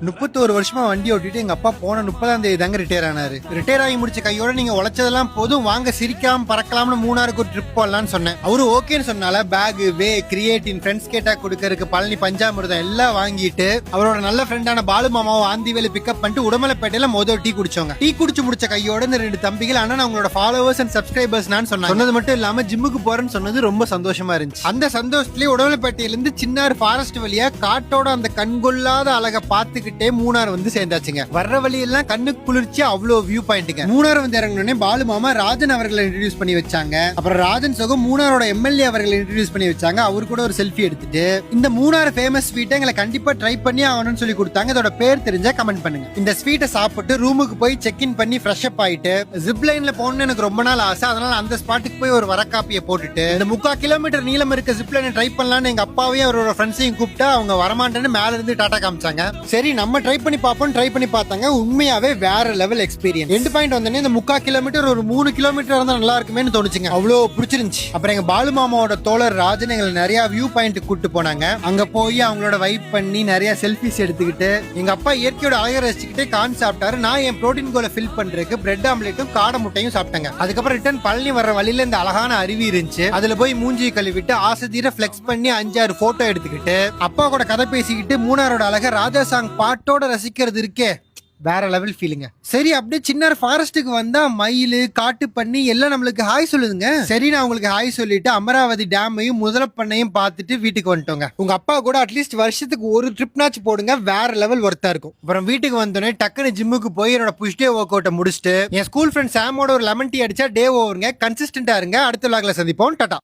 31 வருஷமா வண்டி ஓட்டிட்டு எங்க அப்பா போன 30ஆம் தேதி தாங்க ரிட்டையர் ஆனாரு. ரிட்டையர் ஆகி முடிச்ச கையோட நீங்க உழைச்சதெல்லாம் போதும், வாங்க சிரிக்காம பறக்கலாம்னு மூணாருக்கு ஒரு ட்ரிப் போடலாம்னு சொன்னேன். அவரு ஓகேன்னு சொன்னால பேக், வே, கிரியேட்டின், ஃப்ரெண்ட்ஸ் கேட்டா கொடுக்கறதுக்கு பழனி பஞ்சாமிர்தம் எல்லாம் வாங்கிட்டு அவரோட நல்ல ஃப்ரெண்டான பாலு மாமாவை ஆந்திவேல பிக்கப் பண்ணிட்டு உடமலைப்பேட்டையில மொதல் டீ குடிச்சோங்க. டீ குடிச்சு முடிச்ச கையோட இந்த 2 தம்பிகள் அண்ணன் அவங்களோட ஃபாலோவர்ஸ் அண்ட் சப்ஸ்கிரைபர்ஸ் நான் சொன்னது மட்டும் இல்லாம ஜிம்முக்கு போறேன்னு சொன்னது ரொம்ப சந்தோஷமா இருந்துச்சு. அந்த சந்தோஷத்திலேயே உடமலைப்பேட்டையில இருந்து சின்னார் ஃபாரஸ்ட் வழியா காட்டோட அந்த கண்கொள்ளாத அழகை பார்த்துக்கிட்டே மூணார் வந்து சேர்ந்தாச்சுங்க. வர்ற வழி எல்லாம் கண்ணுக்கு குளிர்ச்சி, அவ்வளவு வியூ பாயிண்ட்டுங்க. மூணார் வந்து இறங்கினோடனே பாலு மாமா ராஜன் அவர்களை இன்ட்ரோடியூஸ் பண்ணி வச்சாங்க. அப்புறம் ராஜன் சகோ மூணாரோட எம்எல்ஏ அவர்களை இன்ட்ரோடியூஸ் பண்ணி வச்சாங்க. அவரு கூட ஒரு செல்ஃபி எடுத்துட்டு இந்த மூணார் ஃபேமஸ் ஸ்வீட்டை எங்களை கண்டிப்பா ட்ரை பண்ணி ஆகணும்னு சொல்லி கொடுத்தாங்க. இதோட பேர் தெரிஞ்சா கமெண்ட் பண்ணுங்க. இந்த ஸ்வீட்டை சாப்பிட்டு ரூமுக்கு போய் செக் இன் பண்ணி ஃப்ரெஷ் அப் ஆயிட்டு ஜிப் லைன்ல போகணும்னு எனக்கு ரொம்ப நாள் ஆசை. அதனால அந்த ஸ்பாட்டுக்கு போய் ஒரு வரக்காப்பியை போட்டுட்டு இந்த 3/4 கிலோமீட்டர் நீளம் இருக்க ஜிப் லைனை ட்ரை பண்ணலாம்னு எங்க அப்பாவையும் அவரோட ஃப்ரெண்ட்ஸையும் கூப்பிட்டு அவங்க வரமாட்டேன்னு மேல இருந்து டாடா காமிச்சாங்க. சரி நம்ம ட்ரை பண்ணி பார்ப்போம். ட்ரை பண்ணி பார்த்தாங்க. உண்மையாவே வேற லெவல் எக்ஸ்பீரியன்ஸ். எண்ட் பாயிண்ட் வந்தோடனே இந்த 3/4 கிலோமீட்டர் ஒரு 3 கிலோமீட்டர் இருந்தா நல்லா இருக்குமேன்னு தோணுச்சுங்க. அவ்வளோ பிடிச்சிருந்துச்சு. அப்புறம் எங்க பாலு மாமாவோட தோழர் ராஜன் எங்களை நிறைய வியூ பாயிண்ட் கூட்டு போனாங்க. அங்க போய் அவங்களோட வைப் பண்ணி நிறைய செல்ஃபிஸ் எடுத்துக்கிட்டு எங்க அப்பா இயற்கையோட அழகை ரசிச்சுக்கிட்டே கான் சாப்பிட்டாரு. நான் என் புரோட்டீன் கோலை ஃபில் பண்றதுக்கு பிரெட் ஆம்லெட்டும் காடை முட்டையும் சாப்பிட்டாங்க. அதுக்கப்புறம் ரிட்டர்ன் பழனி வர்ற வழியில இந்த அழகான அருவி இருந்துச்சு. அதுல போய் மூஞ்சி கழுவிட்டு ஆசை தீர பிளெக்ஸ் பண்ணி 5-6 போட்டோ எடுத்துக்கிட்டு அப்பா கூட கதை பேசிக்கிட்டு மூணாரோட அழகை ராஜா சாங் பாட்டோட ரசிக்கிறது இருக்கே வேற லெவல் ஃபீலிங்க. சரி அப்படியே சின்ன ஃபாரஸ்ட்டுக்கு வந்தா மயில், காட்டு பண்ணி எல்லாம் நம்மளுக்கு ஹாய் சொல்லுதுங்க. சரி நான் உங்களுக்கு ஹாய் சொல்லிட்டு அமராவதி டேமையும் முதலப்பண்ணையும் பார்த்துட்டு வீட்டுக்கு வந்துட்டோங்க. உங்க அப்பா கூட அட்லீஸ்ட் வருஷத்துக்கு ஒரு ட்ரிப்னாச்சு போடுங்க, வேற லெவல் ஒர்த்தா இருக்கும். அப்புறம் வீட்டுக்கு வந்தோடனே டக்குனு ஜிம்முக்கு போய் என்னோட புஷ் டே ஒர்க் அவுட்டை முடிச்சுட்டு என் ஸ்கூல் ஃப்ரெண்ட் சாமோட ஒரு லெமன் டீ அடிச்சா டே ஓவருங்க. கன்சிஸ்டன்டா இருங்க. அடுத்த விளாக்ல சந்திப்போம். டாடா.